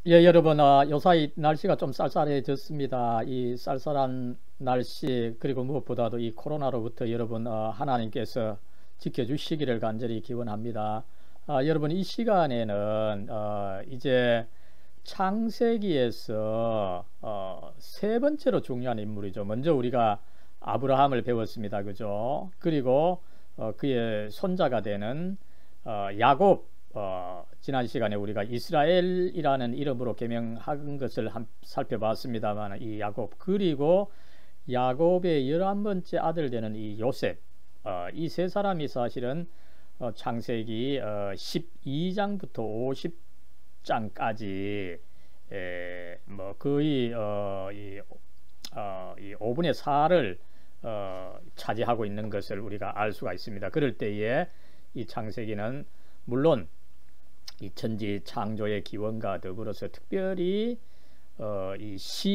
예, 여러분, 요사이 날씨가 좀 쌀쌀해졌습니다. 이 쌀쌀한 날씨, 그리고 무엇보다도 이 코로나로부터 여러분, 하나님께서 지켜주시기를 간절히 기원합니다. 여러분, 이 시간에는, 이제 창세기에서, 세 번째로 중요한 인물이죠. 먼저 우리가 아브라함을 배웠습니다. 그죠? 그리고, 그의 손자가 되는, 야곱, 지난 시간에 우리가 이스라엘이라는 이름으로 개명한 것을 살펴봤습니다만, 이 야곱, 그리고 야곱의 11번째 아들 되는 이 요셉, 이 세 사람이 사실은 창세기 12장부터 50장까지 뭐 거의 이 5분의 4를 차지하고 있는 것을 우리가 알 수가 있습니다. 그럴 때에 이 창세기는 물론 이 천지 창조의 기원과 더불어서 특별히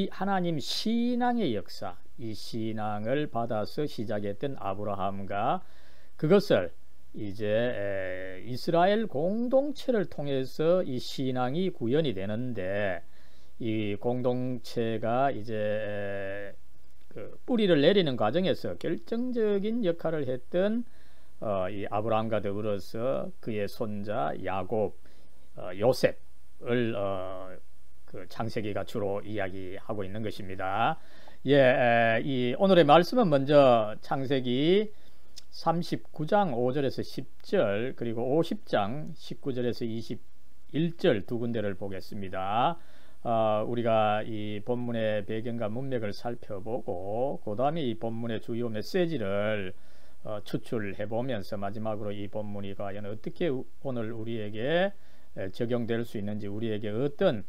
하나님 신앙의 역사, 이 신앙을 받아서 시작했던 아브라함과 그것을 이제 이스라엘 공동체를 통해서 이 신앙이 구현이 되는데, 이 공동체가 이제 그 뿌리를 내리는 과정에서 결정적인 역할을 했던 이 아브라함과 더불어서 그의 손자 야곱, 요셉을 그 창세기가 주로 이야기하고 있는 것입니다. 예, 이 오늘의 말씀은 먼저 창세기 39장 5절에서 10절, 그리고 50장 19절에서 21절 두 군데를 보겠습니다. 우리가 이 본문의 배경과 문맥을 살펴보고 그 다음에 이 본문의 주요 메시지를 추출해 보면서 마지막으로 이 본문이 과연 어떻게 오늘 우리에게 적용될 수 있는지, 우리에게 어떤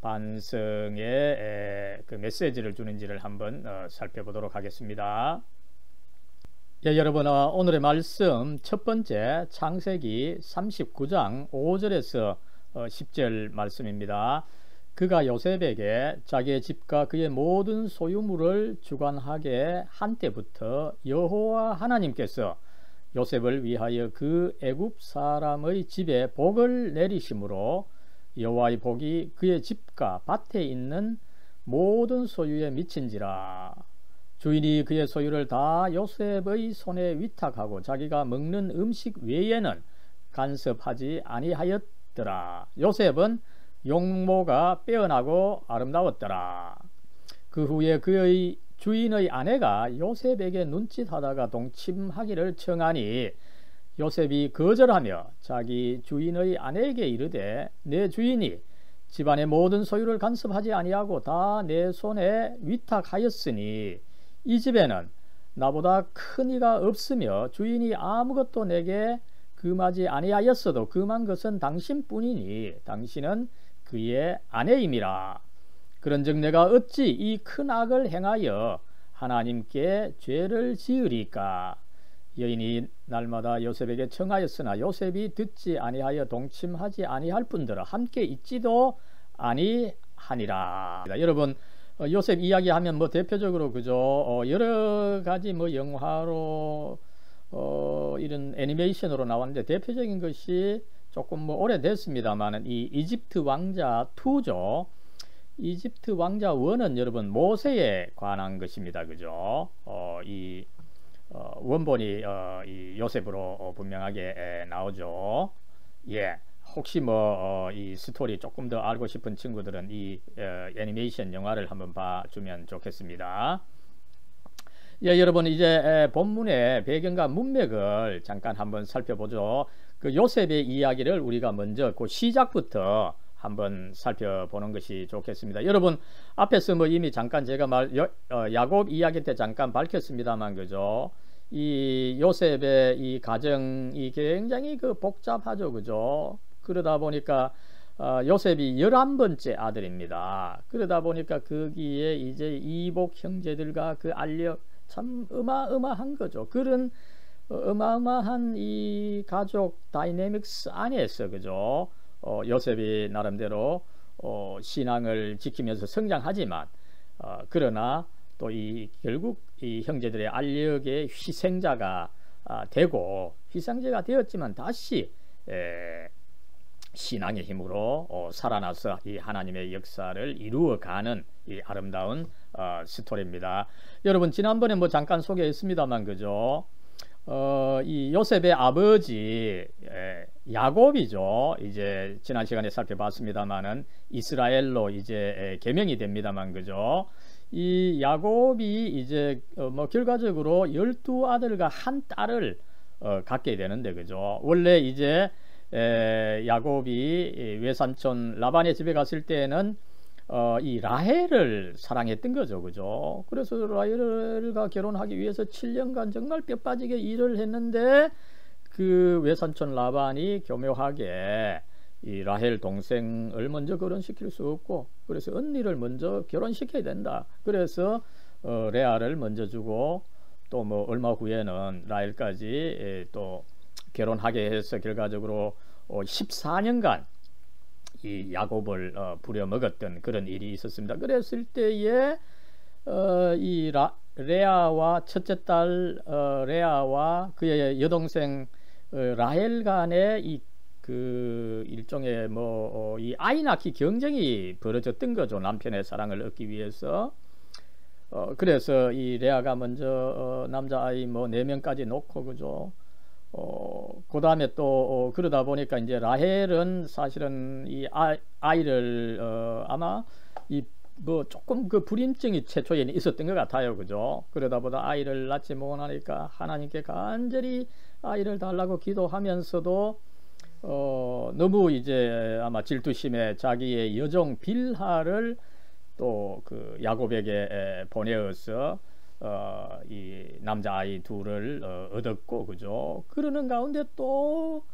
반성의 그 메시지를 주는지를 한번 살펴보도록 하겠습니다. 예, 여러분, 오늘의 말씀 첫 번째 창세기 39장 5절에서 10절 말씀입니다. 그가 요셉에게 자기의 집과 그의 모든 소유물을 주관하게 한 때부터 여호와 하나님께서 요셉을 위하여 그 애굽 사람의 집에 복을 내리심으로 여호와의 복이 그의 집과 밭에 있는 모든 소유에 미친지라. 주인이 그의 소유를 다 요셉의 손에 위탁하고 자기가 먹는 음식 외에는 간섭하지 아니하였더라. 요셉은 용모가 빼어나고 아름다웠더라. 그 후에 그의 주인의 아내가 요셉에게 눈짓하다가 동침하기를 청하니 요셉이 거절하며 자기 주인의 아내에게 이르되, 내 주인이 집안의 모든 소유를 간섭하지 아니하고 다 내 손에 위탁하였으니 이 집에는 나보다 큰 이가 없으며 주인이 아무것도 내게 금하지 아니하였어도 금한 것은 당신뿐이니 당신은 그의 아내임이라. 그런즉 내가 어찌 이 큰 악을 행하여 하나님께 죄를 지으리까. 여인이 날마다 요셉에게 청하였으나 요셉이 듣지 아니하여 동침하지 아니할 뿐더러 함께 있지도 아니하니라. 여러분, 요셉 이야기하면 뭐 대표적으로 그죠, 여러 가지 뭐 영화로 이런 애니메이션으로 나왔는데 대표적인 것이 조금 뭐 오래됐습니다만은 이 이집트 왕자 2죠. 이집트 왕자 1은 여러분 모세에 관한 것입니다. 그죠? 원본이 이 요셉으로 분명하게 나오죠. 예. 혹시 뭐 이 스토리 조금 더 알고 싶은 친구들은 이 애니메이션 영화를 한번 봐주면 좋겠습니다. 예, 여러분, 이제 본문의 배경과 문맥을 잠깐 한번 살펴보죠. 그 요셉의 이야기를 우리가 먼저 그 시작부터 한번 살펴보는 것이 좋겠습니다. 여러분, 앞에서 뭐 이미 잠깐 제가 야곱 이야기 때 잠깐 밝혔습니다만, 그죠? 이 요셉의 이 가정이 굉장히 그 복잡하죠, 그죠? 그러다 보니까 요셉이 11번째 아들입니다. 그러다 보니까 거기에 이제 이복 형제들과 그 알력, 참 어마어마한 거죠. 그런 어마어마한 이 가족 다이내믹스 안에서, 그죠? 요셉이 나름대로 신앙을 지키면서 성장하지만 그러나 또 이 결국 이 형제들의 알력의 희생자가 되고 희생자가 되었지만 다시 신앙의 힘으로 살아나서 이 하나님의 역사를 이루어가는 이 아름다운 스토리입니다. 여러분 지난번에 뭐 잠깐 소개했습니다만 그죠? 이 요셉의 아버지 야곱이죠. 이제 지난 시간에 살펴봤습니다만은 이스라엘로 이제 개명이 됩니다만 그죠? 이 야곱이 이제 뭐 결과적으로 12아들과 한 딸을 갖게 되는데 그죠? 원래 이제 야곱이 외삼촌 라반의 집에 갔을 때는 이 라헬을 사랑했던 거죠, 그죠? 그래서 라헬과 결혼하기 위해서 7년간 정말 뼈 빠지게 일을 했는데 그 외삼촌 라반이 교묘하게 이 라헬 동생을 먼저 결혼시킬 수 없고 그래서 언니를 먼저 결혼시켜야 된다. 그래서 레아를 먼저 주고 또 뭐 얼마 후에는 라헬까지 또 결혼하게 해서 결과적으로 14년간 이 야곱을 부려먹었던 그런 일이 있었습니다. 그랬을 때에 이 레아와 첫째 딸 레아와 그의 여동생 라헬 간의 이 그 일종의 뭐 이 아이 낳기 경쟁이 벌어졌던 거죠. 남편의 사랑을 얻기 위해서. 그래서 이 레아가 먼저 남자아이 뭐 4명까지 놓고 그죠. 그 다음에 또 그러다 보니까 이제 라헬은 사실은 이 아이를 아마 이 뭐 조금 그 불임증이 최초에는 있었던 것 같아요, 그죠? 그러다 보다 아이를 낳지 못하니까 하나님께 간절히 아이를 달라고 기도하면서도 너무 이제 아마 질투심에 자기의 여종 빌하를 또 그 야곱에게 보내어서 이 남자아이 둘을 얻었고 그죠. 그러는 가운데 또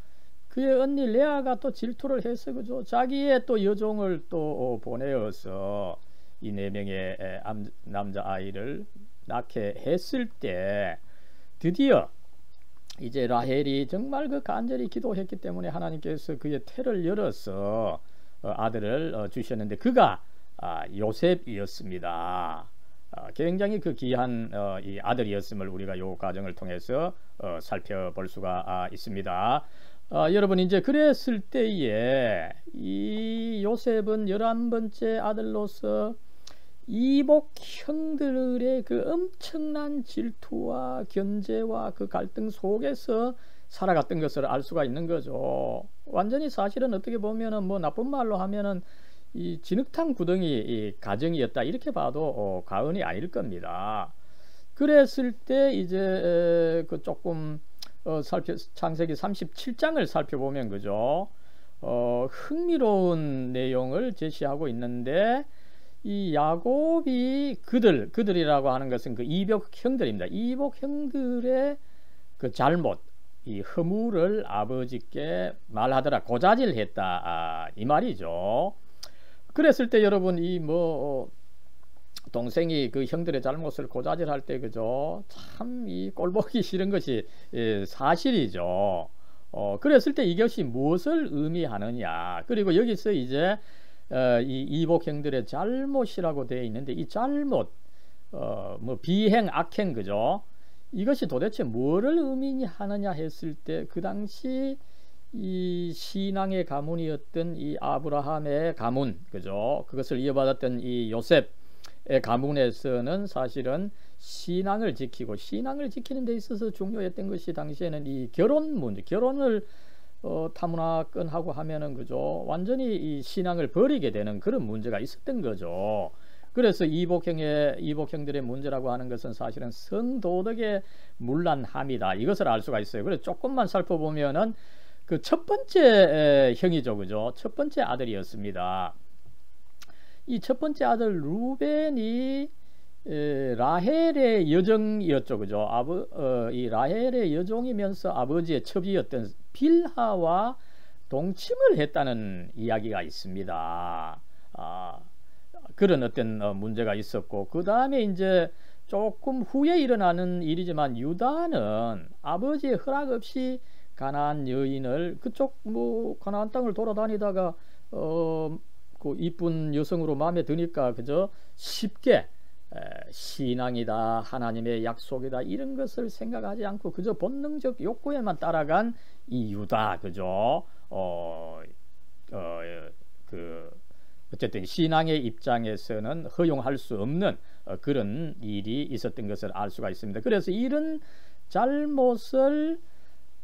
그의 언니 레아가 또 질투를 해서 그죠. 자기의 또 여종을 또 보내어서 이 4명의 남자아이를 낳게 했을 때 드디어 이제 라헬이 정말 그 간절히 기도했기 때문에 하나님께서 그의 태를 열어서 아들을 주셨는데 그가 요셉이었습니다. 굉장히 그 귀한 이 아들이었음을 우리가 요 과정을 통해서 살펴볼 수가 있습니다. 여러분 이제 그랬을 때에 이 요셉은 11번째 아들로서 이복 형들의 그 엄청난 질투와 견제와 그 갈등 속에서 살아갔던 것을 알 수가 있는 거죠. 완전히 사실은 어떻게 보면은 뭐 나쁜 말로 하면은 이 진흙탕 구덩이 이 가정이었다 이렇게 봐도 과언이 아닐 겁니다. 그랬을 때 이제 그 조금 창세기 37장을 살펴보면 그죠? 흥미로운 내용을 제시하고 있는데 이 야곱이 그들이라고 하는 것은 그 이복 형들입니다. 이복 형들의 그 잘못, 이 허물을 아버지께 말하더라, 고자질했다 이 말이죠. 그랬을 때 여러분 이 뭐 동생이 그 형들의 잘못을 고자질할 때 그죠? 참 이 꼴보기 싫은 것이 사실이죠. 그랬을 때 이것이 무엇을 의미하느냐? 그리고 여기서 이제 이 이복 형들의 잘못이라고 되어 있는데 이 잘못, 뭐 비행, 악행 그죠? 이것이 도대체 뭐를 의미하느냐 했을 때 그 당시 이 신앙의 가문이었던 이 아브라함의 가문 그죠? 그것을 이어받았던 이 요셉의 가문에서는 사실은 신앙을 지키고 신앙을 지키는 데 있어서 중요했던 것이 당시에는 이 결혼 문제, 결혼을 타문화건하고 하면은 그죠? 완전히 이 신앙을 버리게 되는 그런 문제가 있었던 거죠. 그래서 이복형들의 문제라고 하는 것은 사실은 성도덕의 문란함이다. 이것을 알 수가 있어요. 그래서 조금만 살펴보면은 그 첫 번째 형이죠, 그죠? 첫 번째 아들이었습니다. 이 첫 번째 아들 루벤이 라헬의 여종이었죠, 그죠? 이 라헬의 여종이면서 아버지의 첩이었던 빌하와 동침을 했다는 이야기가 있습니다. 그런 어떤 문제가 있었고, 그 다음에 이제 조금 후에 일어나는 일이지만 유다는 아버지의 허락 없이 가나안 여인을 그쪽 뭐 가나안 땅을 돌아다니다가 그 이쁜 여성으로 마음에 드니까 그저 쉽게 신앙이다, 하나님의 약속이다 이런 것을 생각하지 않고 그저 본능적 욕구에만 따라간 이 유다 그죠? 어쨌든 신앙의 입장에서는 허용할 수 없는 그런 일이 있었던 것을 알 수가 있습니다. 그래서 이런 잘못을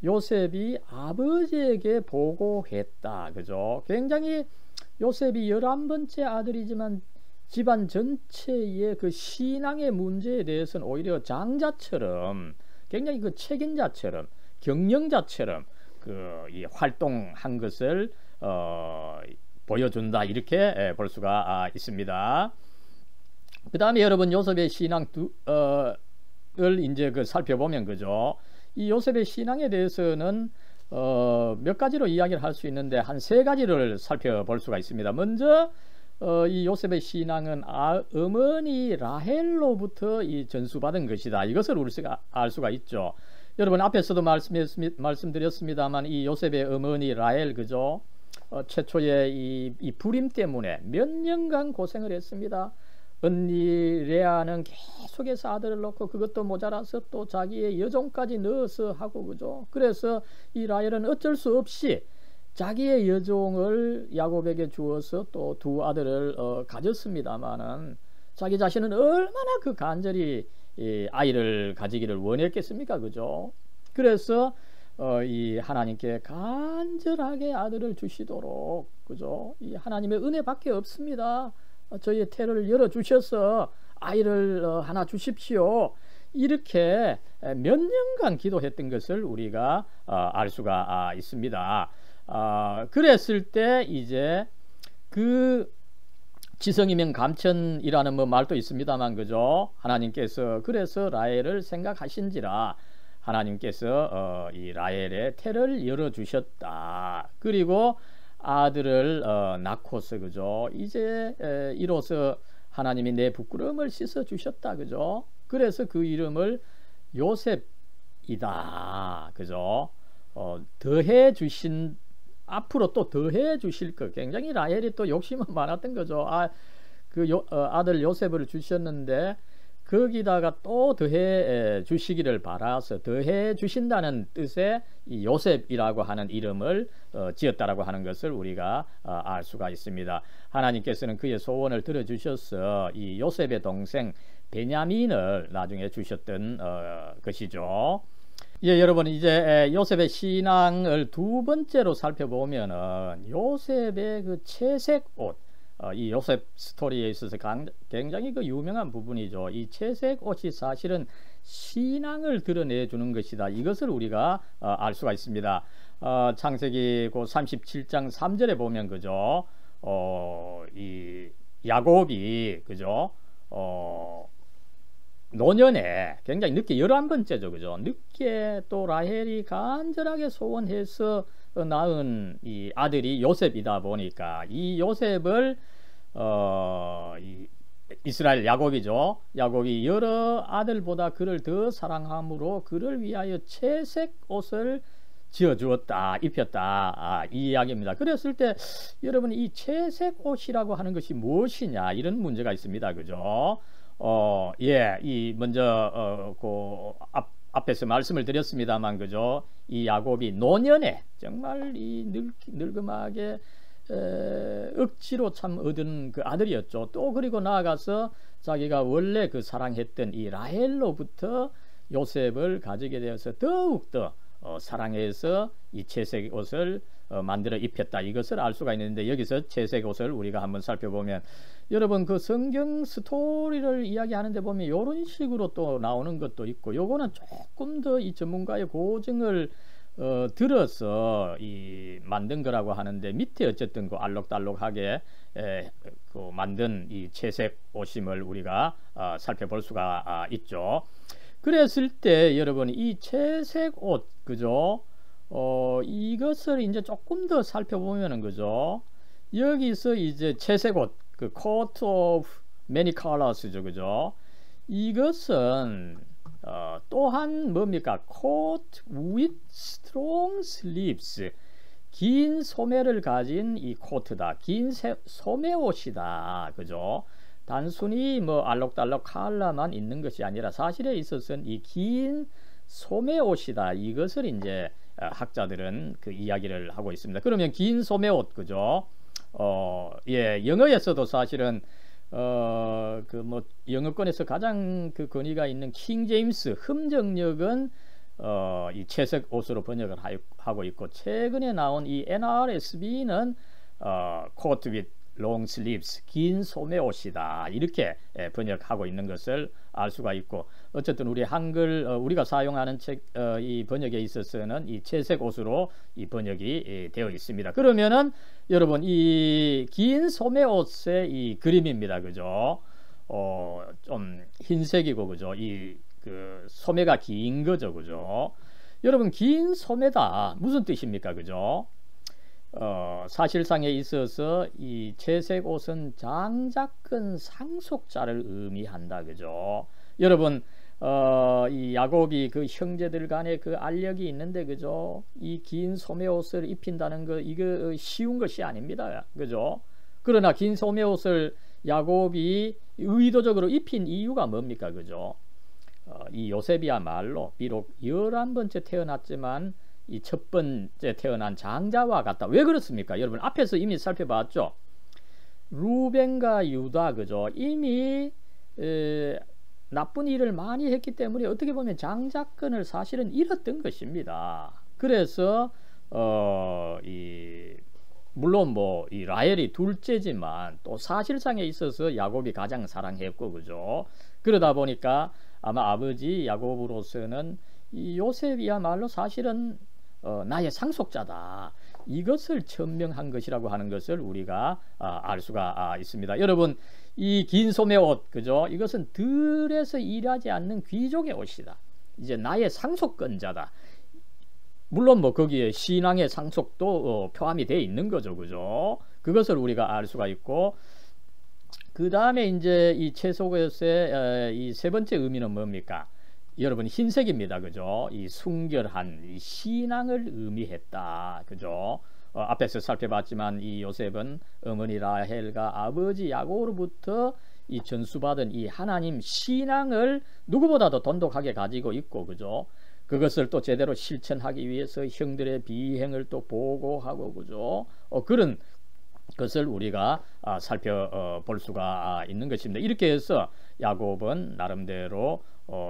요셉이 아버지에게 보고했다. 그죠? 굉장히 요셉이 11번째 아들이지만 집안 전체의 그 신앙의 문제에 대해서는 오히려 장자처럼 굉장히 그 책임자처럼 경영자처럼 이 활동한 것을 보여준다, 이렇게 볼 수가 있습니다. 그 다음에 여러분 요셉의 신앙을 이제 살펴보면 그죠? 이 요셉의 신앙에 대해서는 몇 가지로 이야기를 할 수 있는데 한 3가지를 살펴볼 수가 있습니다. 먼저 이 요셉의 신앙은 어머니 라헬로부터 이 전수받은 것이다. 이것을 우리가 알 수가 있죠. 여러분 앞에서도 말씀드렸습니다만 이 요셉의 어머니 라헬 그죠? 최초의 이 불임 때문에 몇 년간 고생을 했습니다. 언니 레아는 계속해서 아들을 낳고 그것도 모자라서 또 자기의 여종까지 넣어서 하고 그죠? 그래서 이 라헬은 어쩔 수 없이 자기의 여종을 야곱에게 주어서 또 2 아들을 가졌습니다만은 자기 자신은 얼마나 그 간절히 아이를 가지기를 원했겠습니까? 그죠? 그래서 이 하나님께 간절하게 아들을 주시도록 그죠? 이 하나님의 은혜밖에 없습니다. 저희의 태를 열어 주셔서 아이를 하나 주십시오. 이렇게 몇 년간 기도했던 것을 우리가 알 수가 있습니다. 그랬을 때 이제 그 지성이면 감천이라는 말도 있습니다만 그죠? 하나님께서 그래서 라헬을 생각하신지라 하나님께서 이 라헬의 태를 열어 주셨다. 그리고 아들을 낳고서 그죠? 이제 이로써 하나님이 내 부끄러움을 씻어 주셨다. 그죠? 그래서 그 이름을 요셉이다. 그죠? 더해 주신 앞으로 또 더해 주실 것. 굉장히 라헬이 또 욕심은 많았던 거죠. 아들 요셉을 주셨는데 거기다가 또 더해 주시기를 바라서 더해 주신다는 뜻의 이 요셉이라고 하는 이름을 지었다라고 하는 것을 우리가 알 수가 있습니다. 하나님께서는 그의 소원을 들어주셔서 이 요셉의 동생 베냐민을 나중에 주셨던 것이죠. 예, 여러분 이제 요셉의 신앙을 2번째로 살펴보면은 요셉의 그 채색 옷, 이 요셉 스토리에 있어서 굉장히 그 유명한 부분이죠. 이 채색 옷이 사실은 신앙을 드러내주는 것이다. 이것을 우리가 알 수가 있습니다. 창세기 37장 3절에 보면 그죠? 이 야곱이 그죠? 노년에 굉장히 늦게 11번째죠. 그죠? 늦게 또 라헬이 간절하게 소원해서 낳은 이 아들이 요셉이다 보니까 이 요셉을 이스라엘 야곱이죠. 야곱이 여러 아들보다 그를 더 사랑함으로 그를 위하여 채색 옷을 지어주었다, 입혔다, 이 이야기입니다. 그랬을 때 여러분 이 채색 옷이라고 하는 것이 무엇이냐 이런 문제가 있습니다. 그죠? 예, 이 먼저 앞에서 말씀을 드렸습니다만 그죠? 이 야곱이 노년에 정말 이 늙음하게 억지로 참 얻은 그 아들이었죠. 또 그리고 나아가서 자기가 원래 그 사랑했던 이 라헬로부터 요셉을 가지게 되어서 더욱더 사랑해서 이 채색 옷을 만들어 입혔다. 이것을 알 수가 있는데 여기서 채색 옷을 우리가 한번 살펴보면 여러분 그 성경 스토리를 이야기하는데 보면 이런 식으로 또 나오는 것도 있고 요거는 조금 더 이 전문가의 고증을 들어서 이 만든 거라고 하는데 밑에 어쨌든 그 알록달록하게 그 만든 이 채색 옷임을 우리가 살펴볼 수가 있죠. 그랬을 때 여러분 이 채색 옷 그죠? 이것을 이제 조금 더 살펴보면은 그죠? 여기서 이제 채색 옷 그 coat of many colors죠. 그죠? 이것은 또한 뭡니까? coat with strong sleeves. 긴 소매를 가진 이 코트다. 긴 소매옷이다. 그죠? 단순히 뭐 알록달록 컬러만 있는 것이 아니라 사실에 있어서는 이 긴 소매옷이다. 이것을 이제 학자들은 그 이야기를 하고 있습니다. 그러면 긴 소매옷, 그죠? 예, 영어에서도 사실은 그 뭐 영어권에서 가장 그 권위가 있는 킹 제임스 흠정역은 이 채색 옷으로 번역을 하고 있고, 최근에 나온 이 NRSV는 coat with long sleeves, 긴 소매 옷이다, 이렇게 번역하고 있는 것을 알 수가 있고, 어쨌든 우리 한글 우리가 사용하는 책 이 번역에 있어서는 이 채색 옷으로 이 번역이 되어 있습니다. 그러면은 여러분, 이 긴 소매 옷의 이 그림입니다, 그죠? 좀 흰색이고, 그죠? 이 그 소매가 긴 거죠, 그죠? 여러분, 긴 소매다 무슨 뜻입니까, 그죠? 사실상에 있어서 이 채색 옷은 장자권 상속자를 의미한다, 그죠? 여러분, 이 야곱이 그 형제들 간에 그 알력이 있는데, 그죠? 이 긴 소매 옷을 입힌다는 거, 이거 쉬운 것이 아닙니다, 그죠? 그러나 긴 소매 옷을 야곱이 의도적으로 입힌 이유가 뭡니까, 그죠? 이 요셉이야말로 비록 11번째 태어났지만 이 첫 번째 태어난 장자와 같다. 왜 그렇습니까? 여러분, 앞에서 이미 살펴봤죠. 루벤과 유다, 그죠? 이미 나쁜 일을 많이 했기 때문에 어떻게 보면 장자권을 사실은 잃었던 것입니다. 그래서 물론 뭐 이 라헬이 둘째지만 또 사실상에 있어서 야곱이 가장 사랑했고, 그죠? 그러다 보니까 아마 아버지 야곱으로서는 이 요셉이야말로 사실은 나의 상속자다, 이것을 천명한 것이라고 하는 것을 우리가 알 수가 있습니다. 여러분, 이 긴 소매 옷, 그죠? 이것은 들에서 일하지 않는 귀족의 옷이다. 이제 나의 상속권자다. 물론 뭐 거기에 신앙의 상속도 포함이 되어 있는 거죠, 그죠? 그것을 우리가 알 수가 있고, 그 다음에 이제 이 채색옷의 이 세 번째 의미는 뭡니까? 여러분, 흰색입니다, 그죠? 이 순결한 이 신앙을 의미했다, 그죠? 앞에서 살펴봤지만 이 요셉은 어머니 라헬과 아버지 야곱으로부터 이 전수받은 이 하나님 신앙을 누구보다도 돈독하게 가지고 있고, 그죠? 그것을 또 제대로 실천하기 위해서 형들의 비행을 또 보고하고, 그죠? 그런 것을 우리가 살펴볼 수가 있는 것입니다. 이렇게 해서 야곱은 나름대로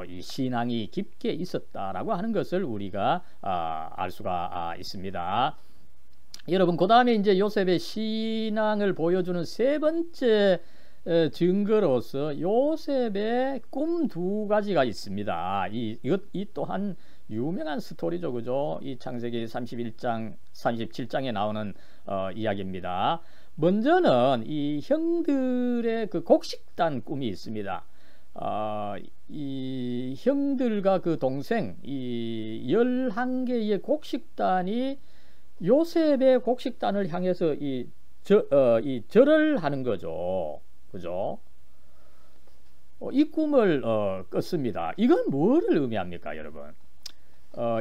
이 신앙이 깊게 있었다라고 하는 것을 우리가 알 수가 있습니다. 여러분, 그 다음에 이제 요셉의 신앙을 보여주는 세 번째 증거로서 요셉의 꿈 두 가지가 있습니다. 이 또한 유명한 스토리죠, 그죠? 이 창세기 31장, 37장에 나오는 이야기입니다. 먼저는 이 형들의 그 곡식단 꿈이 있습니다. 이 형들과 그 동생, 이 11개의 곡식단이 요셉의 곡식단을 향해서 이 절을 하는 거죠, 그죠? 이 꿈을 꿨습니다. 이건 뭐를 의미합니까, 여러분?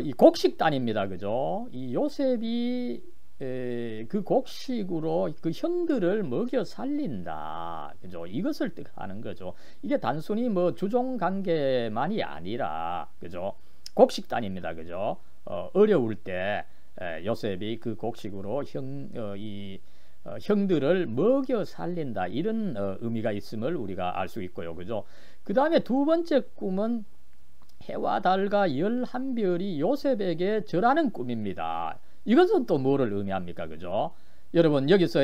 이 곡식단입니다, 그죠? 이 요셉이 그 곡식으로 그 형들을 먹여 살린다, 그죠? 이것을 뜻하는 거죠. 이게 단순히 뭐 주종 관계만이 아니라, 그죠? 곡식단입니다, 그죠? 어려울 때 요셉이 그 곡식으로 형들을 먹여 살린다, 이런 의미가 있음을 우리가 알 수 있고요, 그죠? 그 다음에 두 번째 꿈은 해와 달과 11별이 요셉에게 절하는 꿈입니다. 이것은 또 뭐를 의미합니까, 그죠? 여러분, 여기서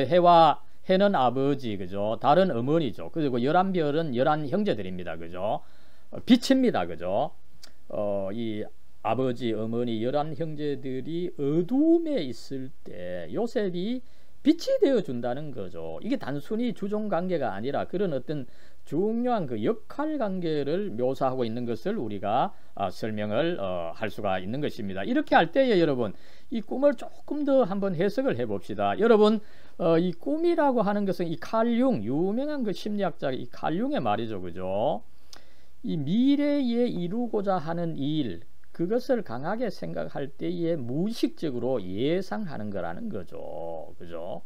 해는 아버지, 그죠? 달은 어머니죠. 그리고 11별은 11 형제들입니다, 그죠? 빛입니다, 그죠? 이 아버지, 어머니, 11 형제들이 어둠에 있을 때 요셉이 빛이 되어 준다는 거죠. 이게 단순히 주종 관계가 아니라 그런 어떤 중요한 그 역할 관계를 묘사하고 있는 것을 우리가 설명을 할 수가 있는 것입니다. 이렇게 할 때에 여러분, 이 꿈을 조금 더 한번 해석을 해 봅시다. 여러분, 이 꿈이라고 하는 것은 이 칼융, 유명한 그 심리학자 이 칼융의 말이죠, 그죠? 이 미래에 이루고자 하는 일, 그것을 강하게 생각할 때에 무의식적으로 예상하는 거라는 거죠, 그죠?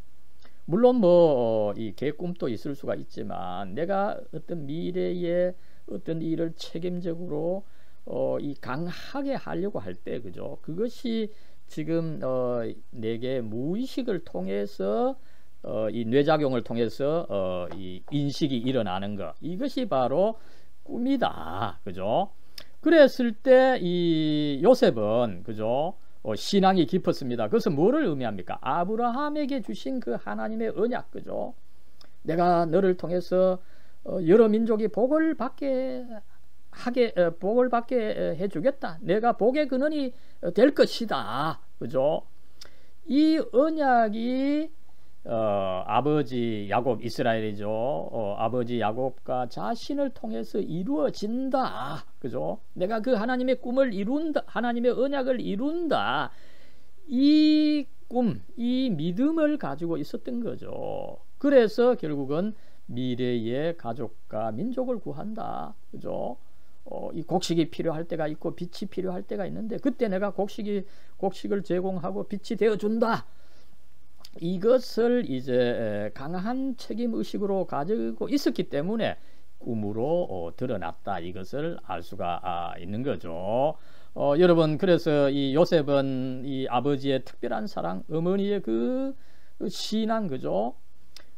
물론 뭐 이 개꿈도 있을 수가 있지만, 내가 어떤 미래에 어떤 일을 책임적으로 이 강하게 하려고 할 때, 그죠? 그것이 지금 내게 무의식을 통해서 이 뇌작용을 통해서 이 인식이 일어나는 것, 이것이 바로 꿈이다. 그죠? 그랬을 때 이 요셉은 그죠? 신앙이 깊었습니다. 그것은 뭐를 의미합니까? 아브라함에게 주신 그 하나님의 언약, 그죠? 내가 너를 통해서 여러 민족이 복을 받게 해주겠다. 내가 복의 근원이 될 것이다. 그죠? 이 언약이 아버지 야곱, 이스라엘이죠. 아버지 야곱과 자신을 통해서 이루어진다. 그죠? 내가 그 하나님의 꿈을 이룬다. 하나님의 언약을 이룬다. 이 꿈, 이 믿음을 가지고 있었던 거죠. 그래서 결국은 미래의 가족과 민족을 구한다. 그죠? 이 곡식이 필요할 때가 있고 빛이 필요할 때가 있는데 그때 내가 곡식을 제공하고 빛이 되어준다. 이것을 이제 강한 책임 의식으로 가지고 있었기 때문에 꿈으로 드러났다. 이것을 알 수가 있는 거죠. 여러분, 그래서 이 요셉은 이 아버지의 특별한 사랑, 어머니의 그 신앙, 그죠?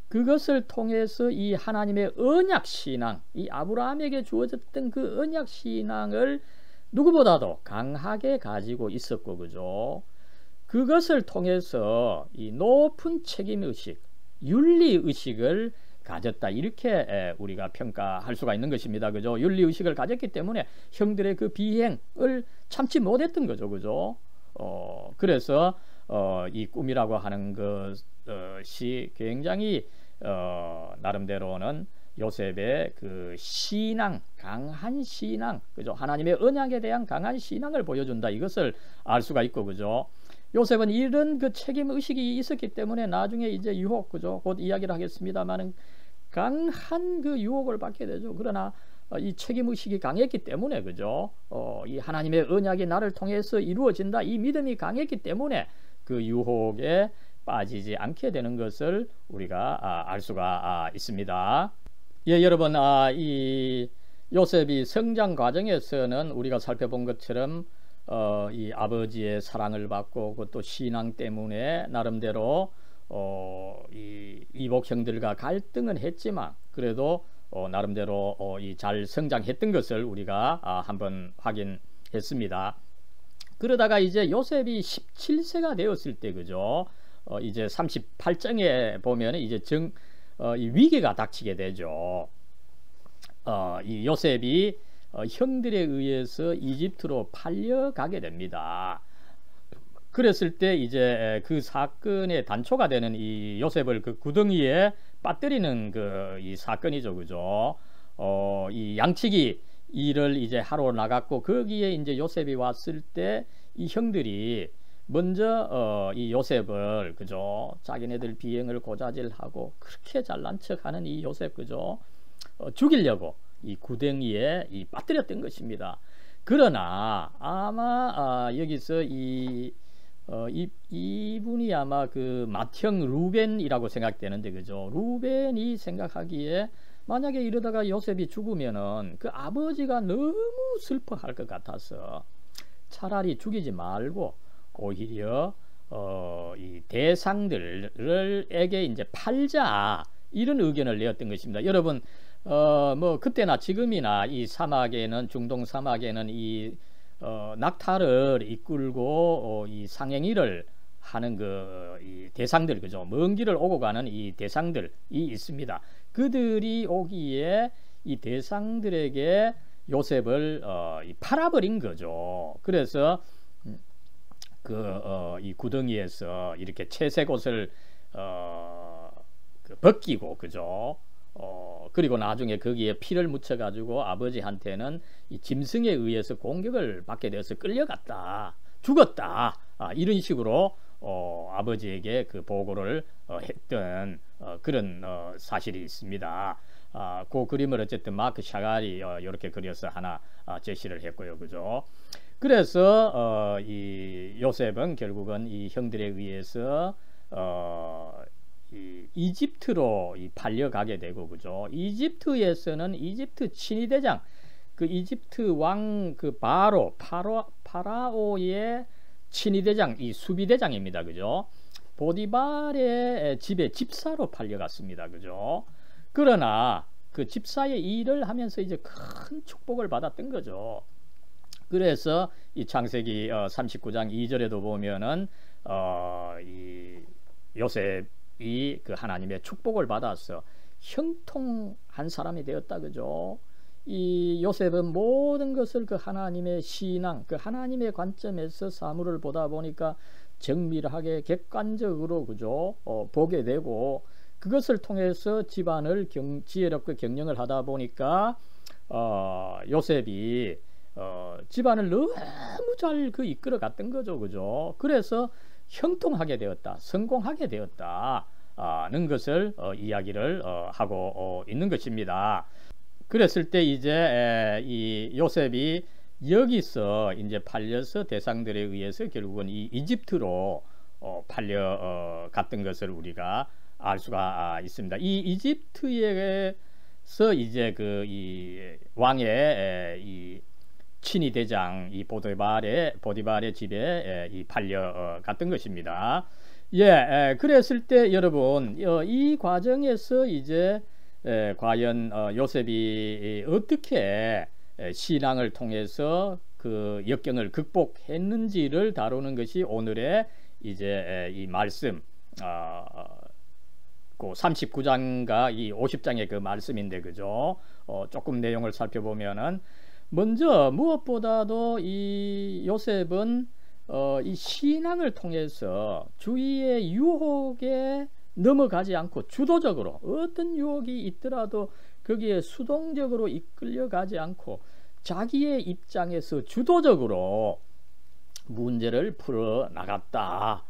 그것을 통해서 이 하나님의 언약 신앙, 이 아브라함에게 주어졌던 그 언약 신앙을 누구보다도 강하게 가지고 있었고, 그죠? 그것을 통해서 이 높은 책임의식, 윤리의식을 가졌다. 이렇게 우리가 평가할 수가 있는 것입니다. 그죠? 윤리의식을 가졌기 때문에 형들의 그 비행을 참지 못했던 거죠. 그죠? 그래서 이 꿈이라고 하는 것이 굉장히 나름대로는 요셉의 그 신앙, 강한 신앙, 그죠? 하나님의 언약에 대한 강한 신앙을 보여준다. 이것을 알 수가 있고, 그죠? 요셉은 이런 그 책임 의식이 있었기 때문에 나중에 이제 유혹, 그죠? 곧 이야기를 하겠습니다만은 강한 그 유혹을 받게 되죠. 그러나 이 책임 의식이 강했기 때문에, 그죠? 이 하나님의 언약이 나를 통해서 이루어진다. 이 믿음이 강했기 때문에 그 유혹에 빠지지 않게 되는 것을 우리가 알 수가 있습니다. 예, 여러분, 이 요셉이 성장 과정에서는 우리가 살펴본 것처럼 이 아버지의 사랑을 받고 그것도 신앙 때문에 나름대로 이 이복 형들과 갈등은 했지만 그래도 나름대로 이 잘 성장했던 것을 우리가 한번 확인했습니다. 그러다가 이제 요셉이 17세가 되었을 때, 그죠? 이제 38장에 보면 이제 이 위기가 닥치게 되죠. 이 요셉이 형들에 의해서 이집트로 팔려가게 됩니다. 그랬을 때 이제 그 사건의 단초가 되는 이 요셉을 그 구덩이에 빠뜨리는 이 사건이죠, 그죠? 이 양치기 일을 이제 하러 나갔고 거기에 이제 요셉이 왔을 때 이 형들이 먼저 이 요셉을, 그죠? 자기네들 비행을 고자질하고 그렇게 잘난 척하는 이 요셉, 그죠? 죽이려고 이 구덩이에 빠뜨렸던 것입니다. 그러나 아마 여기서 이분이 아마 그 맏형 루벤이라고 생각되는데, 그죠? 루벤이 생각하기에 만약에 이러다가 요셉이 죽으면은 그 아버지가 너무 슬퍼할 것 같아서 차라리 죽이지 말고 오히려 이 대상들에게 이제 팔자, 이런 의견을 내었던 것입니다. 여러분, 뭐 그때나 지금이나 이 사막에는, 중동 사막에는 이 낙타를 이끌고 이 상행일을 하는 이 대상들, 그죠? 먼 길을 오고 가는 이 대상들이 있습니다. 그들이 오기에 이 대상들에게 요셉을 팔아버린 거죠. 그래서 이 구덩이에서 이렇게 채색 옷을 벗기고, 그죠? 그리고 나중에 거기에 피를 묻혀가지고 아버지한테는 이 짐승에 의해서 공격을 받게 되어서 끌려갔다, 죽었다, 이런 식으로 아버지에게 그 보고를 했던 그런 사실이 있습니다. 그 그림을 어쨌든 마크 샤갈이 이렇게 그려서 하나 제시를 했고요, 그죠? 그래서 이 요셉은 결국은 이 형들에 의해서 이집트로 팔려가게 되고, 그죠? 이집트에서는 이집트 친위대장, 그 이집트 왕 그 파라오의 친위대장, 이 수비대장입니다. 그죠? 보디발의 집에 집사로 팔려갔습니다. 그죠? 그러나 그 집사의 일을 하면서 이제 큰 축복을 받았던 거죠. 그래서 이 창세기 39장 2절에도 보면은 이 요셉이 그 하나님의 축복을 받아서 형통한 사람이 되었다. 그죠? 이 요셉은 모든 것을 그 하나님의 신앙, 그 하나님의 관점에서 사물을 보다 보니까 정밀하게 객관적으로 그죠? 보게 되고 그것을 통해서 집안을 지혜롭게 경영을 하다 보니까 요셉이 집안을 너무 잘 그 이끌어 갔던 거죠. 그죠? 그래서 형통하게 되었다, 성공하게 되었다는 것을 이야기를 하고 있는 것입니다. 그랬을 때 이제 이 요셉이 여기서 이제 팔려서 대상들에 의해서 결국은 이 이집트로 팔려갔던 것을 우리가 알 수가 있습니다. 이 이집트에서 이제 그 이 왕의 이 친위 대장 이 보디발의 집에 이 팔려갔던 것입니다. 그랬을 때 여러분 이 과정에서 이제 과연 요셉이 어떻게 신앙을 통해서 그 역경을 극복했는지를 다루는 것이 오늘의 이제 이 말씀 그 39장과 이 50장의 그 말씀인데 그죠? 조금 내용을 살펴보면은 먼저 무엇보다도 이 요셉은 이 신앙을 통해서 주위의 유혹에 넘어가지 않고 주도적으로 어떤 유혹이 있더라도 거기에 수동적으로 이끌려가지 않고 자기의 입장에서 주도적으로 문제를 풀어나갔다.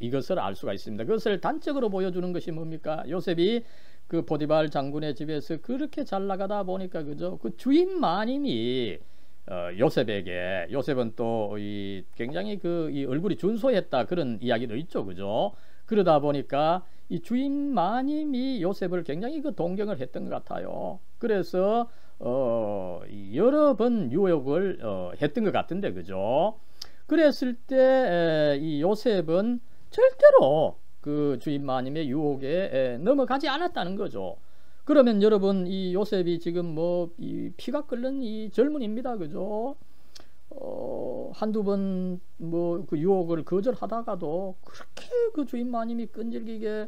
이것을 알 수가 있습니다. 그것을 단적으로 보여주는 것이 뭡니까? 요셉이 그 보디발 장군의 집에서 그렇게 잘 나가다 보니까 그죠? 그 주인 마님이 요셉에게 요셉은 또 이 굉장히 그 이 얼굴이 준소했다 그런 이야기도 있죠. 그죠? 그러다 보니까 이 주인 마님이 요셉을 굉장히 그 동경을 했던 것 같아요. 그래서 여러 번 유혹을 했던 것 같은데 그죠? 그랬을 때 이 요셉은 절대로 그 주인 마님의 유혹에 넘어가지 않았다는 거죠. 그러면 여러분 이 요셉이 지금 뭐 이 피가 끓는 이 젊은입니다. 그죠? 한두 번 뭐 그 유혹을 거절하다가도 그렇게 그 주인 마님이 끈질기게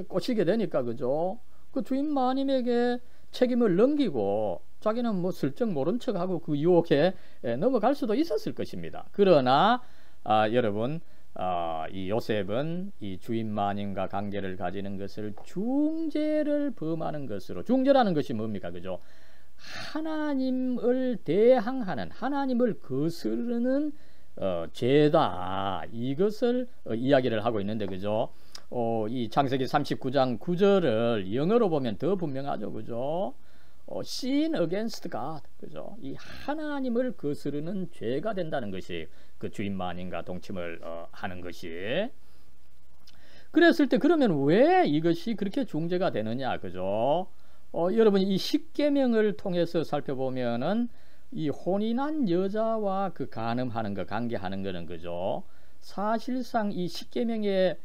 꼬시게 되니까 그죠? 그 주인 마님에게 책임을 넘기고 자기는 뭐 슬쩍 모른 척하고 그 유혹에 넘어갈 수도 있었을 것입니다. 그러나 여러분 이 요셉은 이 주인 마님과 관계를 가지는 것을 중재를 범하는 것으로, 중재라는 것이 뭡니까? 그죠? 하나님을 대항하는, 하나님을 거스르는 죄다, 이것을 이야기를 하고 있는데 그죠? 이 창세기 39장 9절을 영어로 보면 더 분명하죠. 그죠? sin against God, 그죠? 이 하나님을 거스르는 죄가 된다는 것이 그 주인 마님과 동침을 하는 것이. 그랬을 때 그러면 왜 이것이 그렇게 중재가 되느냐, 그죠? 여러분 이 십계명을 통해서 살펴보면은 이 혼인한 여자와 그 간음하는 거, 관계하는 거는 그죠? 사실상 이 십계명의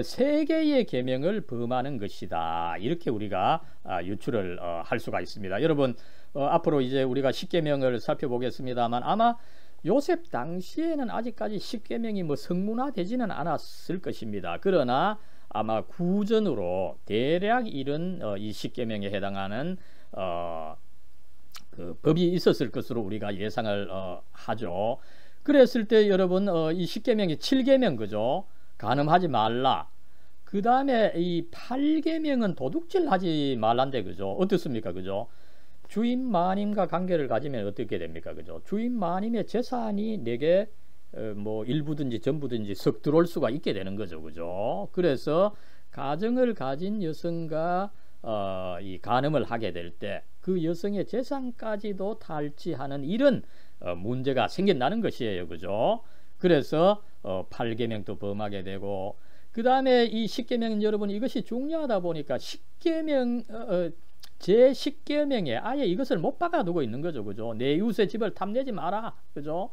세 개의 계명을 범하는 것이다. 이렇게 우리가 유추를 할 수가 있습니다. 여러분 앞으로 이제 우리가 십계명을 살펴보겠습니다만 아마 요셉 당시에는 아직까지 십계명이 뭐 성문화되지는 않았을 것입니다. 그러나 아마 구전으로 대략 이런 이 십계명에 해당하는 그 법이 있었을 것으로 우리가 예상을 하죠. 그랬을 때 여러분 이 십계명이 7계명 그죠? 간음하지 말라. 그 다음에 이 8계명은 도둑질하지 말란데 그죠? 어떻습니까? 그죠? 주인 마님과 관계를 가지면 어떻게 됩니까? 그죠? 주인 마님의 재산이 내게 뭐 일부든지 전부든지 썩 들어올 수가 있게 되는 거죠. 그죠? 그래서 가정을 가진 여성과 이 간음을 하게 될 때 그 여성의 재산까지도 탈취하는 이런 문제가 생긴다는 것이에요. 그죠? 그래서 8계명도 범하게 되고 그 다음에 이 10계명은 여러분 이것이 중요하다 보니까 10계명 제10계명에 아예 이것을 못 박아두고 있는 거죠. 그죠? 내 이웃의 집을 탐내지 마라. 그죠?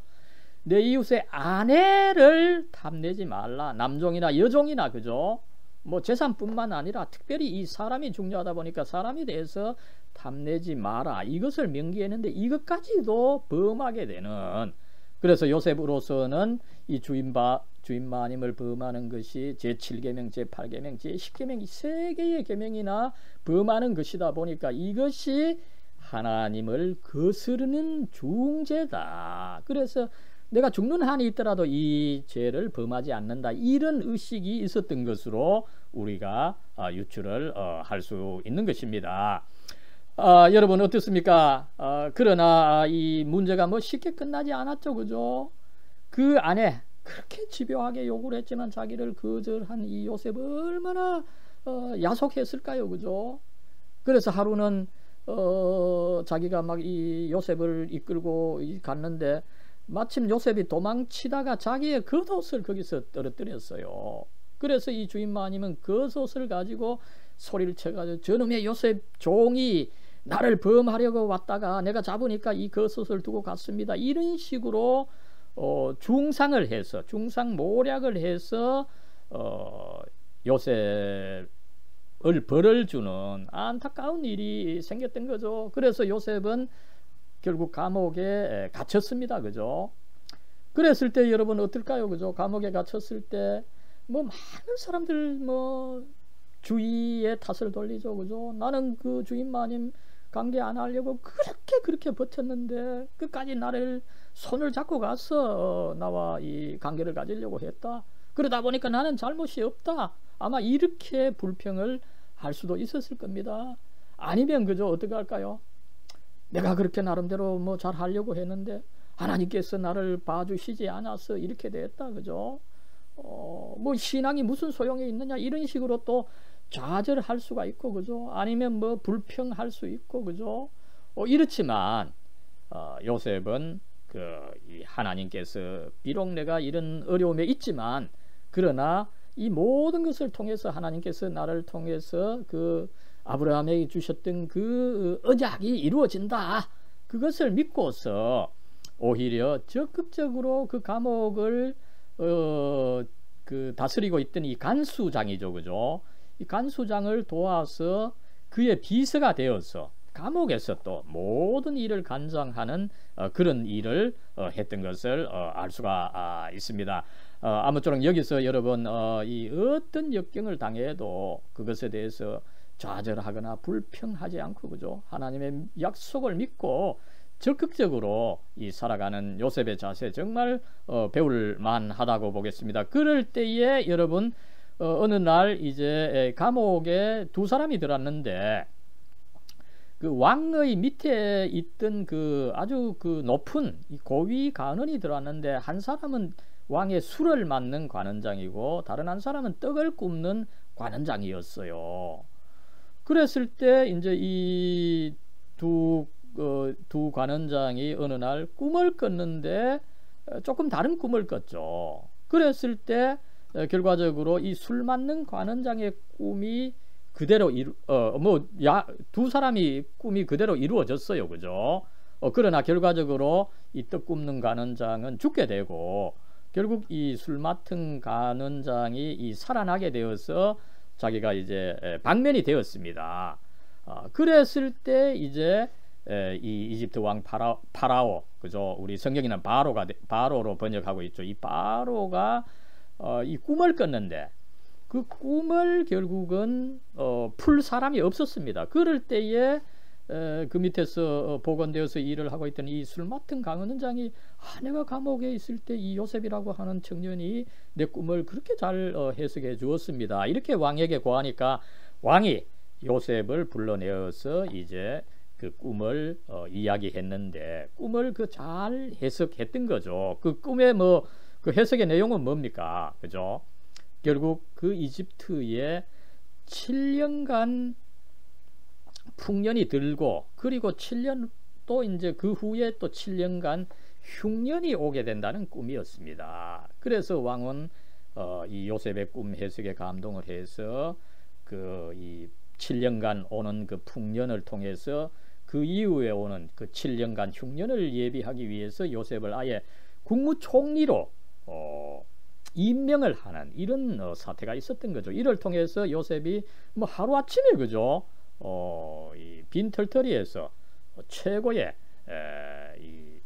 내 이웃의 아내를 탐내지 말라. 남종이나 여종이나 그죠? 뭐 재산뿐만 아니라 특별히 이 사람이 중요하다 보니까 사람에 대해서 탐내지 마라. 이것을 명기했는데 이것까지도 범하게 되는, 그래서 요셉으로서는 이 주인마님을 범하는 것이 제7계명, 제8계명, 제10계명 이 세 개의 계명이나 범하는 것이다 보니까 이것이 하나님을 거스르는 중죄다. 그래서 내가 죽는 한이 있더라도 이 죄를 범하지 않는다. 이런 의식이 있었던 것으로 우리가 유추를 할 수 있는 것입니다. 여러분 어떻습니까? 그러나 이 문제가 뭐 쉽게 끝나지 않았죠. 그죠? 그 안에 그렇게 집요하게 요구를 했지만 자기를 거절한 이 요셉 얼마나 야속했을까요. 그죠? 그래서 하루는 자기가 막 이 요셉을 이끌고 갔는데 마침 요셉이 도망치다가 자기의 겉옷을 거기서 떨어뜨렸어요. 그래서 이 주인마님은 겉옷을 가지고 소리를 쳐가지고 저놈의 요셉 종이 나를 범하려고 왔다가 내가 잡으니까 이 겉옷을 두고 갔습니다. 이런 식으로 중상을 해서 중상모략을 해서 요셉을 벌을 주는 안타까운 일이 생겼던 거죠. 그래서 요셉은 결국 감옥에 갇혔습니다. 그죠? 그랬을 때 여러분 어떨까요? 그죠? 감옥에 갇혔을 때 뭐 많은 사람들 뭐 주위에 탓을 돌리죠. 그죠? 나는 그 주인마님 관계 안 하려고 그렇게 버텼는데 끝까지 나를 손을 잡고 가서 나와 이 관계를 가지려고 했다. 그러다 보니까 나는 잘못이 없다. 아마 이렇게 불평을 할 수도 있었을 겁니다. 아니면 그죠? 어떻게 할까요? 내가 그렇게 나름대로 뭐 잘 하려고 했는데 하나님께서 나를 봐주시지 않아서 이렇게 됐다. 그죠? 뭐 신앙이 무슨 소용이 있느냐 이런 식으로 또 좌절할 수가 있고 그죠? 아니면 뭐 불평할 수 있고 그죠? 이렇지만 요셉은 이 하나님께서 비록 내가 이런 어려움에 있지만 그러나 이 모든 것을 통해서 하나님께서 나를 통해서 그 아브라함에게 주셨던 그 언약이 이루어진다. 그것을 믿고서 오히려 적극적으로 그 감옥을 그 다스리고 있던 이 간수장이죠. 그죠? 이 간수장을 도와서 그의 비서가 되어서 감옥에서 또 모든 일을 관장하는 그런 일을 했던 것을 알 수가 있습니다. 아무쪼록 여기서 여러분 이 어떤 역경을 당해도 그것에 대해서 좌절하거나 불평하지 않고 그죠? 하나님의 약속을 믿고 적극적으로 이 살아가는 요셉의 자세 정말 배울 만하다고 보겠습니다. 그럴 때에 여러분 어느 날 이제 감옥에 두 사람이 들어왔는데 그 왕의 밑에 있던 그 아주 그 높은 이 고위 관원이 들어왔는데 한 사람은 왕의 술을 맡는 관원장이고 다른 한 사람은 떡을 굽는 관원장이었어요. 그랬을 때 이제 이 두 관원장이 어느 날 꿈을 꿨는데 조금 다른 꿈을 꿨죠. 그랬을 때 결과적으로 이 술 맡는 관원장의 꿈이 그대로 두 사람이 꿈이 그대로 이루어졌어요. 그죠? 그러나 결과적으로 이 떡 굽는 관원장은 죽게 되고 결국 이 술 맡은 관원장이 이 살아나게 되어서 자기가 이제 방면이 되었습니다. 그랬을 때 이제 이 이집트 왕 파라오 그죠? 우리 성경에는 바로로 번역하고 있죠. 이 바로가 이 꿈을 꿨는데 그 꿈을 결국은 풀 사람이 없었습니다. 그럴 때에 그 밑에서 복원되어서 일을 하고 있던 이 술 맡은 관원장이 내가 감옥에 있을 때 이 요셉이라고 하는 청년이 내 꿈을 그렇게 잘 해석해 주었습니다. 이렇게 왕에게 고하니까 왕이 요셉을 불러내어서 이제 그 꿈을 이야기했는데 꿈을 그 잘 해석했던 거죠. 그 꿈의 뭐 그 해석의 내용은 뭡니까? 그죠? 결국 그 이집트에 7년간 풍년이 들고 그리고 7년 또 이제 그 후에 또 7년간 흉년이 오게 된다는 꿈이었습니다. 그래서 왕은 이 요셉의 꿈 해석에 감동을 해서 그 이 7년간 오는 그 풍년을 통해서 그 이후에 오는 그 7년간 흉년을 예비하기 위해서 요셉을 아예 국무총리로 임명을 하는 이런 사태가 있었던 거죠. 이를 통해서 요셉이 뭐 하루아침에 그죠, 이 빈털터리에서 최고의 이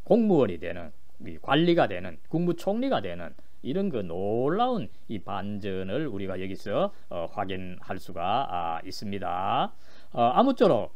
공무원이 되는, 이 관리가 되는, 국무총리가 되는 이런 그 놀라운 이 반전을 우리가 여기서 확인할 수가 있습니다. 아무쪼록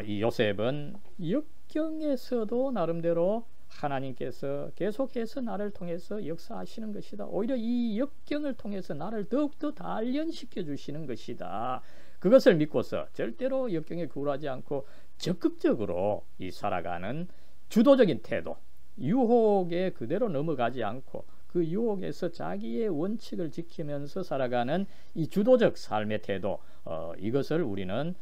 이 요셉은 역경에서도 나름대로 하나님께서 계속해서 나를 통해서 역사하시는 것이다. 오히려 이 역경을 통해서 나를 더욱더 단련시켜 주시는 것이다. 그것을 믿고서 절대로 역경에 굴하지 않고 적극적으로 이 살아가는 주도적인 태도, 유혹에 그대로 넘어가지 않고 그 유혹에서 자기의 원칙을 지키면서 살아가는 이 주도적 삶의 태도, 이것을 우리는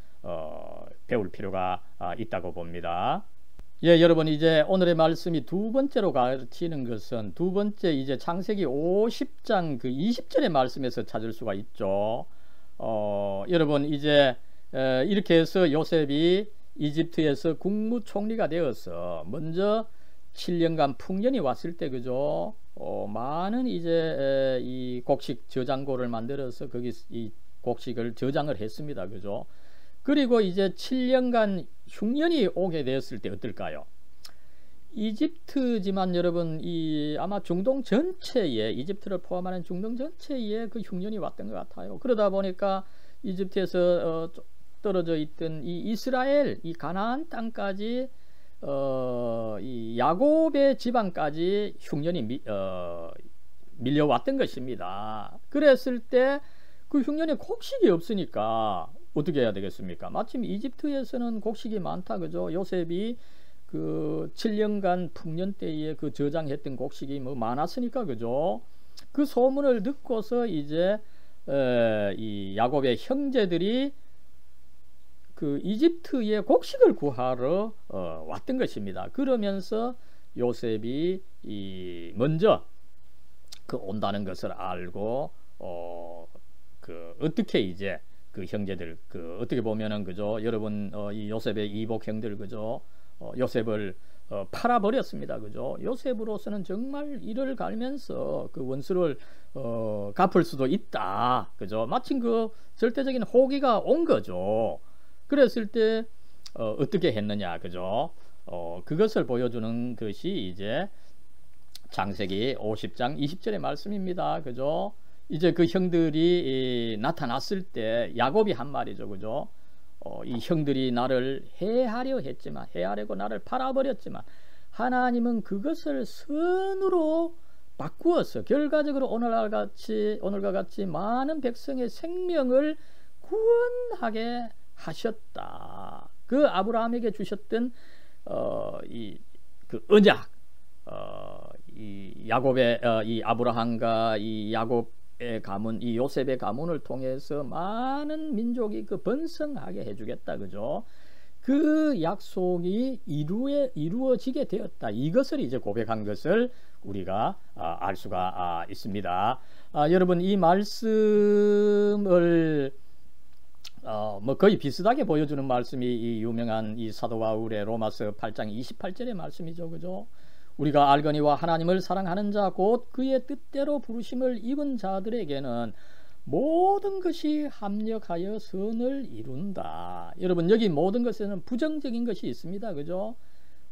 배울 필요가 있다고 봅니다. 예, 여러분, 이제 오늘의 말씀이 두 번째로 가르치는 것은 두 번째 이제 창세기 50장 그 20절의 말씀에서 찾을 수가 있죠. 여러분, 이제 이렇게 해서 요셉이 이집트에서 국무총리가 되어서 먼저 7년간 풍년이 왔을 때 그죠, 많은 이제 이 곡식 저장고를 만들어서 거기 이 곡식을 저장을 했습니다. 그죠? 그리고 이제 7년간 흉년이 오게 되었을 때 어떨까요? 이집트지만 여러분, 이 아마 중동 전체에, 이집트를 포함하는 중동 전체에 그 흉년이 왔던 것 같아요. 그러다 보니까 이집트에서 떨어져 있던 이 이스라엘, 이 가나안 땅까지, 이 야곱의 지방까지 흉년이 밀려왔던 것입니다. 그랬을 때 그 흉년에 곡식이 없으니까 어떻게 해야 되겠습니까? 마침 이집트에서는 곡식이 많다, 그죠? 요셉이 그 7년간 풍년 때에 그 저장했던 곡식이 뭐 많았으니까, 그죠? 그 소문을 듣고서 이제 이 야곱의 형제들이 그 이집트에 곡식을 구하러 왔던 것입니다. 그러면서 요셉이 먼저 그 온다는 것을 알고 그 어떻게 이제 그 형제들, 그 어떻게 보면은 그죠, 여러분, 이 요셉의 이복 형들 그죠, 요셉을 팔아버렸습니다. 그죠? 요셉으로서는 정말 이를 갈면서 그 원수를 갚을 수도 있다. 그죠? 마침 그 절대적인 호기가 온 거죠. 그랬을 때 어떻게 했느냐, 그죠? 그것을 보여주는 것이 이제 창세기 50장 20절의 말씀입니다. 그죠? 이제 그 형들이 나타났을 때 야곱이 한 말이죠. 그죠? 이 형들이 나를 해하려 했지만, 해하려고 나를 팔아버렸지만 하나님은 그것을 선으로 바꾸어서 결과적으로 오늘과 같이 많은 백성의 생명을 구원하게 하셨다. 그 아브라함에게 주셨던 그 언약, 이 야곱의 이 아브라함과 이 야곱의 가문, 이 요셉의 가문을 통해서 많은 민족이 그 번성하게 해주겠다, 그죠? 그 약속이 이루어지게 되었다. 이것을 이제 고백한 것을 우리가 알 수가 있습니다. 여러분, 이 말씀을 뭐 거의 비슷하게 보여주는 말씀이 이 유명한 이 사도 바울의 로마서 8장 28절의 말씀이죠, 그죠? 우리가 알거니와 하나님을 사랑하는 자 곧 그의 뜻대로 부르심을 입은 자들에게는 모든 것이 합력하여 선을 이룬다. 여러분, 여기 모든 것에는 부정적인 것이 있습니다, 그죠?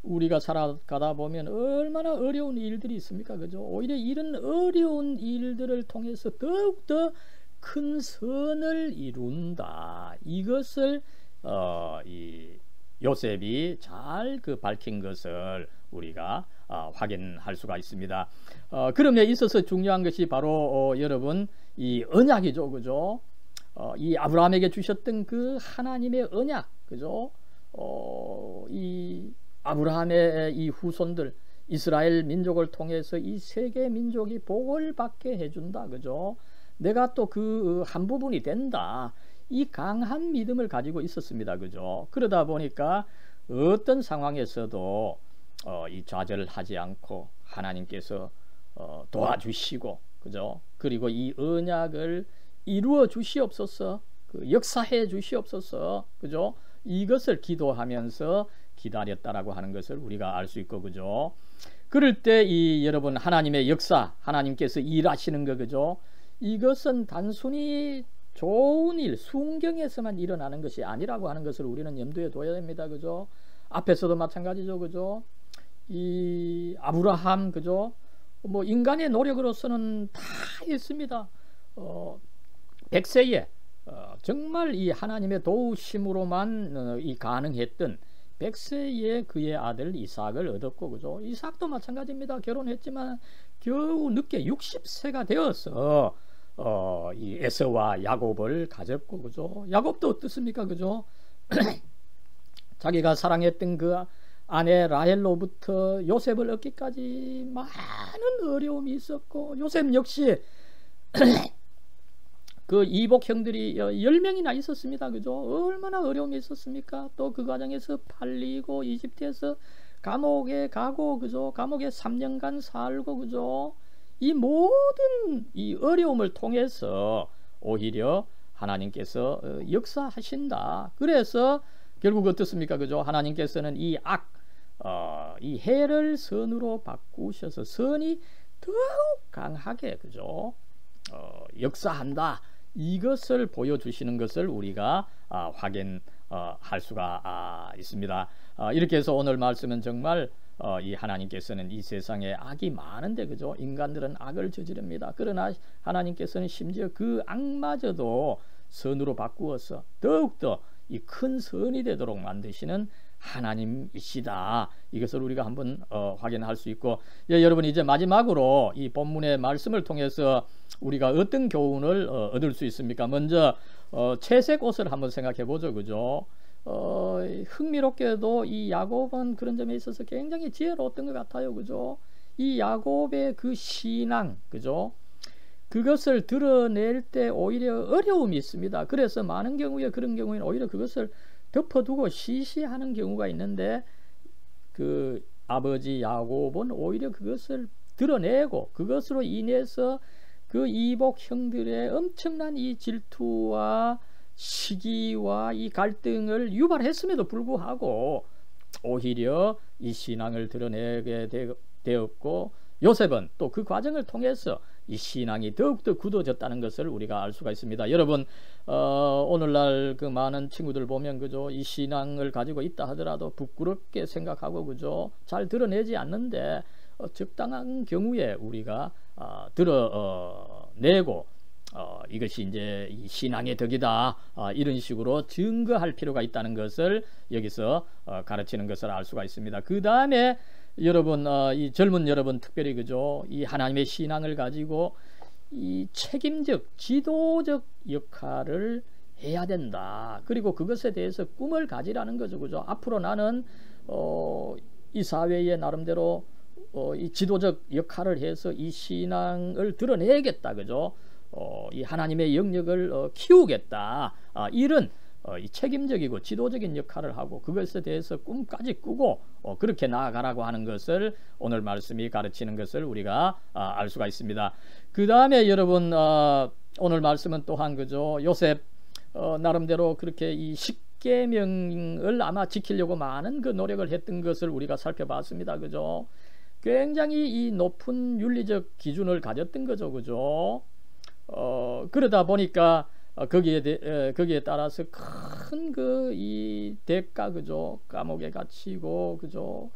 우리가 살아가다 보면 얼마나 어려운 일들이 있습니까, 그죠? 오히려 이런 어려운 일들을 통해서 더욱더 큰 선을 이룬다. 이것을 이 요셉이 잘 그 밝힌 것을 우리가 확인할 수가 있습니다. 그럼에 있어서 중요한 것이 바로 여러분, 이 언약이죠, 그죠? 이 아브라함에게 주셨던 그 하나님의 언약, 그죠? 이 아브라함의 이 후손들 이스라엘 민족을 통해서 이 세계 민족이 복을 받게 해준다, 그죠? 내가 또 그 한 부분이 된다. 이 강한 믿음을 가지고 있었습니다, 그죠? 그러다 보니까 어떤 상황에서도 이 좌절을 하지 않고 하나님께서 도와주시고, 그죠? 그리고 이 언약을 이루어 주시옵소서, 그 역사해 주시옵소서, 그죠? 이것을 기도하면서 기다렸다라고 하는 것을 우리가 알 수 있고, 그죠? 그럴 때 이 여러분 하나님의 역사, 하나님께서 일하시는 거 그죠? 이것은 단순히 좋은 일, 순경에서만 일어나는 것이 아니라고 하는 것을 우리는 염두에 둬야 됩니다. 그죠? 앞에서도 마찬가지죠. 그죠? 이 아브라함 그죠? 뭐 인간의 노력으로서는 다 있습니다. 100세에 정말 이 하나님의 도우심으로만 이 가능했던 100세에 그의 아들 이삭을 얻었고 그죠? 이삭도 마찬가지입니다. 결혼했지만 겨우 늦게 60세가 되어서 이 에서와 야곱을 가졌고 그죠? 야곱도 어떻습니까? 그죠? 자기가 사랑했던 그 아내 라헬로부터 요셉을 얻기까지 많은 어려움이 있었고 요셉 역시 그 이복 형들이 10명이나 있었습니다. 그죠? 얼마나 어려움이 있었습니까? 또 그 과정에서 팔리고 이집트에서 감옥에 가고 그죠? 감옥에 3년간 살고 그죠? 이 모든 이 어려움을 통해서 오히려 하나님께서 역사하신다. 그래서 결국 어떻습니까? 그죠? 하나님께서는 이 이 해를 선으로 바꾸셔서 선이 더욱 강하게 그죠? 역사한다. 이것을 보여주시는 것을 우리가 확인할 수가 있습니다. 이렇게 해서 오늘 말씀은 정말 이 하나님께서는 이 세상에 악이 많은데 그죠? 인간들은 악을 저지릅니다. 그러나 하나님께서는 심지어 그 악마저도 선으로 바꾸어서 더욱더 이 큰 선이 되도록 만드시는 하나님이시다. 이것을 우리가 한번 확인할 수 있고, 여러분 이제 마지막으로 이 본문의 말씀을 통해서 우리가 어떤 교훈을 얻을 수 있습니까? 먼저 채색 옷을 한번 생각해 보죠. 그죠? 흥미롭게도 이 야곱은 그런 점에 있어서 굉장히 지혜로웠던 것 같아요. 그죠? 이 야곱의 그 신앙, 그죠? 그것을 드러낼 때 오히려 어려움이 있습니다. 그래서 많은 경우에 그런 경우에는 오히려 그것을 덮어두고 시시하는 경우가 있는데 그 아버지 야곱은 오히려 그것을 드러내고 그것으로 인해서 그 이복 형들의 엄청난 이 질투와 시기와 이 갈등을 유발했음에도 불구하고 오히려 이 신앙을 드러내게 되었고 요셉은 또 그 과정을 통해서 이 신앙이 더욱더 굳어졌다는 것을 우리가 알 수가 있습니다. 여러분 오늘날 그 많은 친구들 보면 그죠? 이 신앙을 가지고 있다 하더라도 부끄럽게 생각하고 그죠? 잘 드러내지 않는데 적당한 경우에 우리가 드러내고 이것이 이제 이 신앙의 덕이다 이런 식으로 증거할 필요가 있다는 것을 여기서 가르치는 것을 알 수가 있습니다. 그 다음에 여러분 이 젊은 여러분 특별히 그죠? 이 하나님의 신앙을 가지고 이 책임적 지도적 역할을 해야 된다. 그리고 그것에 대해서 꿈을 가지라는 거죠. 그죠? 앞으로 나는 이 사회에 나름대로 이 지도적 역할을 해서 이 신앙을 드러내겠다. 그죠? 이 하나님의 영역을 키우겠다. 이런 이 책임적이고 지도적인 역할을 하고 그것에 대해서 꿈까지 꾸고 그렇게 나아가라고 하는 것을 오늘 말씀이 가르치는 것을 우리가 알 수가 있습니다. 그 다음에 여러분 오늘 말씀은 또한 그죠? 요셉 나름대로 그렇게 이 십계명을 아마 지키려고 많은 그 노력을 했던 것을 우리가 살펴봤습니다. 그죠? 굉장히 이 높은 윤리적 기준을 가졌던 거죠. 그죠? 그러다 보니까 거기에 따라서 큰 그 이 대가 그죠? 감옥에 갇히고 그죠?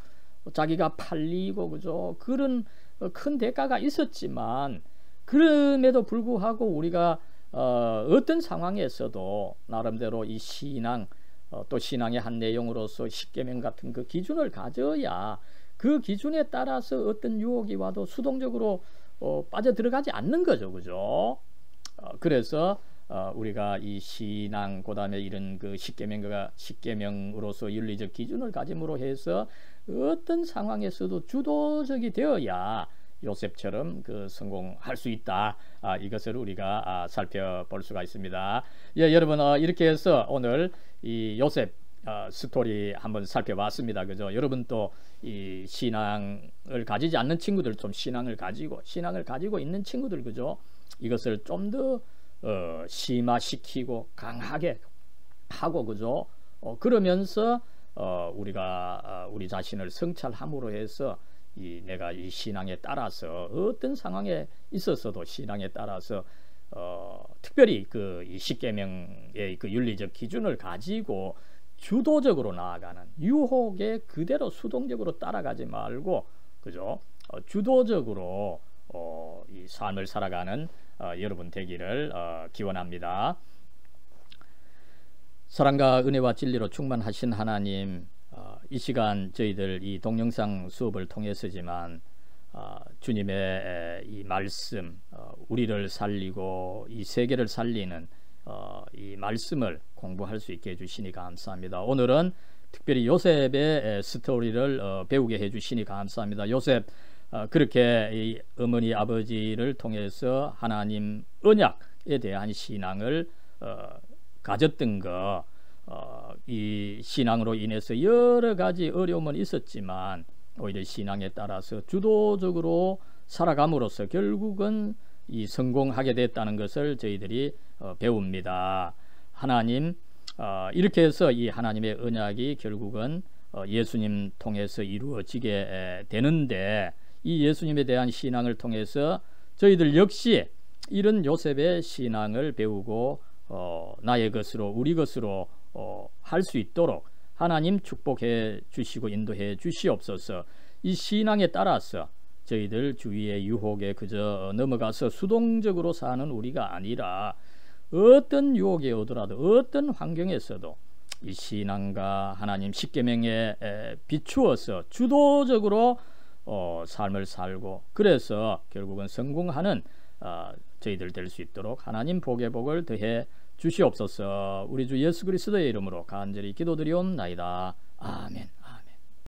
자기가 팔리고 그죠? 그런 큰 대가가 있었지만 그럼에도 불구하고 우리가 어떤 상황에서도 나름대로 이 신앙 또 신앙의 한 내용으로서 십계명 같은 그 기준을 가져야 그 기준에 따라서 어떤 유혹이 와도 수동적으로 빠져들어가지 않는 거죠. 그죠? 그래서 우리가 이 신앙 그다음에 이런 그 십계명으로서 윤리적 기준을 가짐으로 해서 어떤 상황에서도 주도적이 되어야 요셉처럼 그 성공할 수 있다. 이것을 우리가 살펴볼 수가 있습니다. 여러분 이렇게 해서 오늘 이 요셉 스토리 한번 살펴봤습니다. 그죠? 여러분 또 이 신앙을 가지지 않는 친구들 좀 신앙을 가지고 있는 친구들 그죠? 이것을 좀 더 심화시키고 강하게 하고 그죠? 그러면서 우리가 우리 자신을 성찰함으로 해서 내가 이 신앙에 따라서 어떤 상황에 있어서도 신앙에 따라서 특별히 이 십계명의 그 윤리적 기준을 가지고 주도적으로 나아가는, 유혹에 그대로 수동적으로 따라가지 말고, 그죠? 주도적으로 이 삶을 살아가는 여러분 되기를 기원합니다. 사랑과 은혜와 진리로 충만하신 하나님, 이 시간 저희들 이 동영상 수업을 통해서지만 주님의 이 말씀, 우리를 살리고 이 세계를 살리는 이 말씀을 공부할 수 있게 해주시니 감사합니다. 오늘은 특별히 요셉의 스토리를 배우게 해주시니 감사합니다. 요셉, 그렇게 이 어머니 아버지를 통해서 하나님 언약에 대한 신앙을 가졌던 거, 이 신앙으로 인해서 여러 가지 어려움은 있었지만 오히려 신앙에 따라서 주도적으로 살아감으로써 결국은 이 성공하게 됐다는 것을 저희들이 배웁니다. 하나님, 이렇게 해서 이 하나님의 언약이 결국은 예수님 통해서 이루어지게 되는데, 이 예수님에 대한 신앙을 통해서 저희들 역시 이런 요셉의 신앙을 배우고 나의 것으로, 우리 것으로 할 수 있도록 하나님 축복해 주시고 인도해 주시옵소서. 이 신앙에 따라서 저희들 주위의 유혹에 그저 넘어가서 수동적으로 사는 우리가 아니라 어떤 유혹에 오더라도 어떤 환경에서도 이 신앙과 하나님 십계명에 비추어서 주도적으로 삶을 살고, 그래서 결국은 성공하는 저희들 될 수 있도록 하나님 복의 복을 더해 주시옵소서. 우리 주 예수 그리스도의 이름으로 간절히 기도드리옵나이다. 아멘.